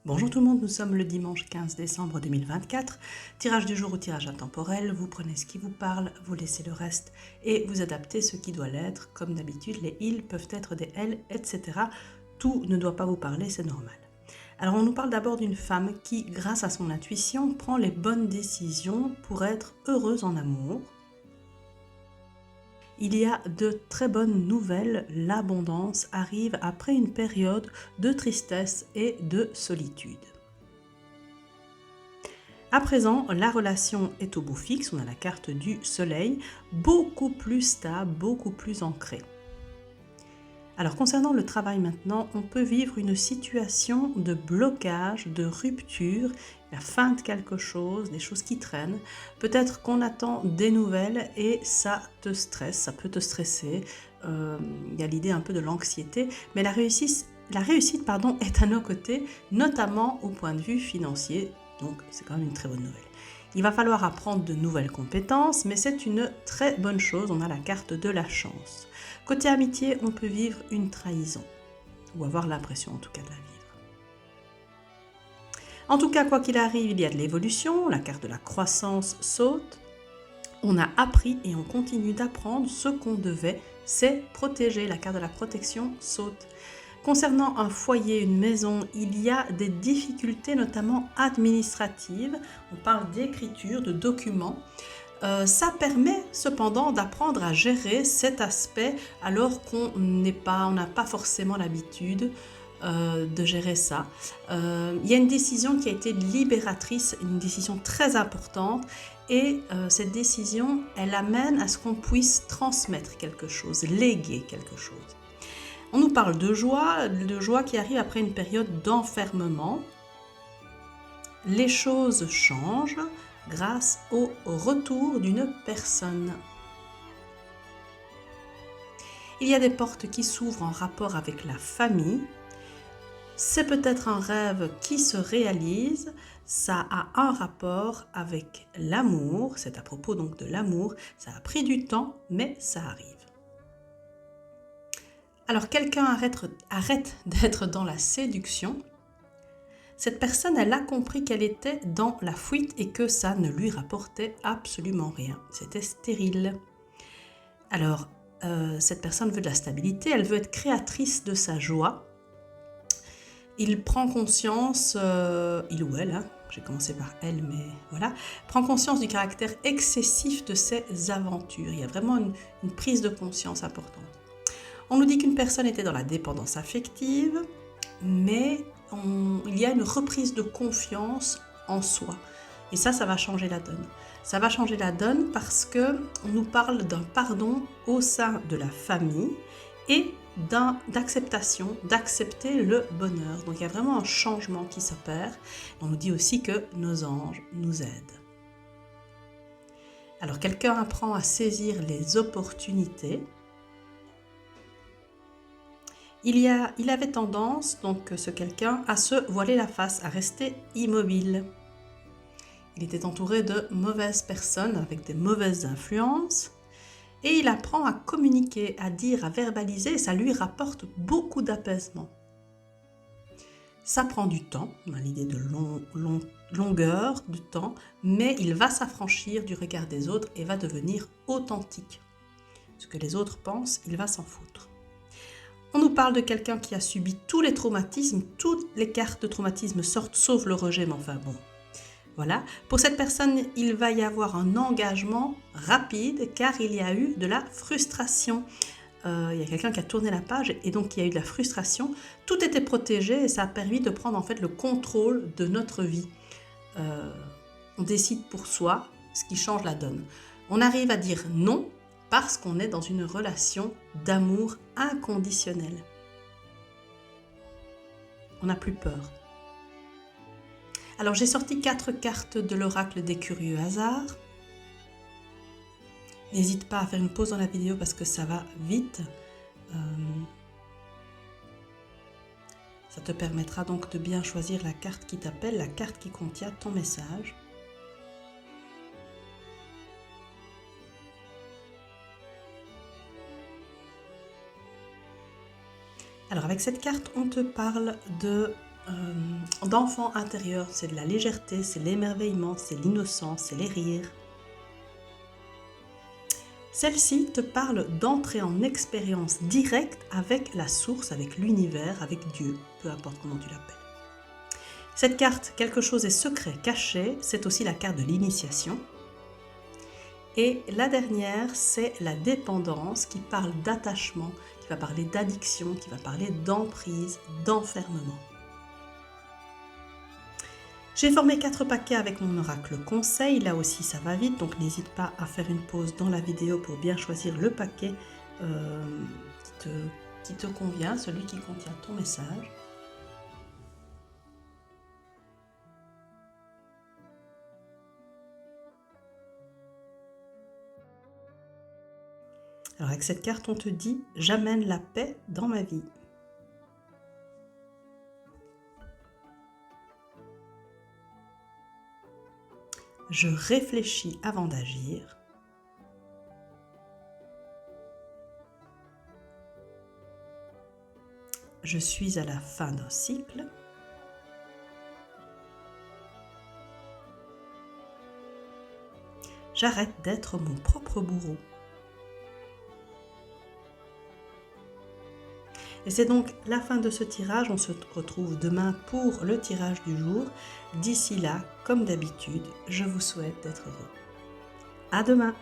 Bonjour tout le monde, nous sommes le dimanche 15 décembre 2024. Tirage du jour ou tirage intemporel, vous prenez ce qui vous parle, vous laissez le reste et vous adaptez ce qui doit l'être. Comme d'habitude, les ils peuvent être des elles, etc. Tout ne doit pas vous parler, c'est normal. Alors on nous parle d'abord d'une femme qui, grâce à son intuition, prend les bonnes décisions pour être heureuse en amour. Il y a de très bonnes nouvelles, l'abondance arrive après une période de tristesse et de solitude. À présent, la relation est au beau fixe, on a la carte du soleil, beaucoup plus stable, beaucoup plus ancrée. Alors concernant le travail maintenant, on peut vivre une situation de blocage, de rupture, la fin de quelque chose, des choses qui traînent. Peut-être qu'on attend des nouvelles et ça te stresse, ça peut te stresser. Il y a l'idée un peu de l'anxiété, mais la réussite est à nos côtés, notamment au point de vue financier. Donc c'est quand même une très bonne nouvelle. Il va falloir apprendre de nouvelles compétences, mais c'est une très bonne chose, on a la carte de la chance. Côté amitié, on peut vivre une trahison, ou avoir l'impression en tout cas de la vivre. En tout cas, quoi qu'il arrive, il y a de l'évolution, la carte de la croissance saute. On a appris et on continue d'apprendre ce qu'on devait, c'est protéger, la carte de la protection saute. Concernant un foyer, une maison, il y a des difficultés notamment administratives. On parle d'écriture, de documents. Ça permet cependant d'apprendre à gérer cet aspect alors qu'on n'a pas forcément l'habitude de gérer ça. Il y a une décision qui a été libératrice, une décision très importante et cette décision, elle amène à ce qu'on puisse transmettre quelque chose, léguer quelque chose. On nous parle de joie qui arrive après une période d'enfermement. Les choses changent grâce au retour d'une personne. Il y a des portes qui s'ouvrent en rapport avec la famille. C'est peut-être un rêve qui se réalise. Ça a un rapport avec l'amour. C'est à propos donc de l'amour. Ça a pris du temps, mais ça arrive. Alors quelqu'un arrête d'être dans la séduction. Cette personne, elle a compris qu'elle était dans la fuite et que ça ne lui rapportait absolument rien. C'était stérile. Alors, cette personne veut de la stabilité, elle veut être créatrice de sa joie. Il prend conscience, il ou elle, j'ai commencé par elle, mais voilà, prend conscience du caractère excessif de ses aventures. Il y a vraiment une prise de conscience importante. On nous dit qu'une personne était dans la dépendance affective, mais il y a une reprise de confiance en soi. Et ça va changer la donne. Ça va changer la donne parce qu'on nous parle d'un pardon au sein de la famille et d'acceptation, d'accepter le bonheur. Donc il y a vraiment un changement qui s'opère. On nous dit aussi que nos anges nous aident. Alors quelqu'un apprend à saisir les opportunités. Il avait tendance, donc ce quelqu'un, à se voiler la face, à rester immobile. Il était entouré de mauvaises personnes avec des mauvaises influences et il apprend à communiquer, à dire, à verbaliser et ça lui rapporte beaucoup d'apaisement. Ça prend du temps, on a l'idée de longueur de temps, mais il va s'affranchir du regard des autres et va devenir authentique. Ce que les autres pensent, il va s'en foutre. On nous parle de quelqu'un qui a subi tous les traumatismes, toutes les cartes de traumatisme sortent sauf le rejet, mais enfin bon. Voilà. Pour cette personne, il va y avoir un engagement rapide car il y a eu de la frustration. Il y a quelqu'un qui a tourné la page et donc il y a eu de la frustration. Tout était protégé et ça a permis de prendre en fait le contrôle de notre vie. On décide pour soi, ce qui change la donne. On arrive à dire non parce qu'on est dans une relation d'amour inconditionnel. On n'a plus peur. Alors j'ai sorti 4 cartes de l'oracle des curieux hasards. N'hésite pas à faire une pause dans la vidéo parce que ça va vite. Ça te permettra donc de bien choisir la carte qui t'appelle, la carte qui contient ton message. Alors avec cette carte, on te parle de d'enfant intérieur, c'est de la légèreté, c'est l'émerveillement, c'est l'innocence, c'est les rires. Celle-ci te parle d'entrer en expérience directe avec la source, avec l'univers, avec Dieu, peu importe comment tu l'appelles. Cette carte, quelque chose est secret, caché, c'est aussi la carte de l'initiation. Et la dernière, c'est la dépendance qui parle d'attachement, qui va parler d'addiction, qui va parler d'emprise, d'enfermement. J'ai formé 4 paquets avec mon oracle conseil, là aussi ça va vite, donc n'hésite pas à faire une pause dans la vidéo pour bien choisir le paquet qui te convient, celui qui contient ton message. Alors avec cette carte, on te dit « J'amène la paix dans ma vie ». Je réfléchis avant d'agir. Je suis à la fin d'un cycle. J'arrête d'être mon propre bourreau. Et c'est donc la fin de ce tirage. On se retrouve demain pour le tirage du jour. D'ici là, comme d'habitude, je vous souhaite d'être heureux. À demain!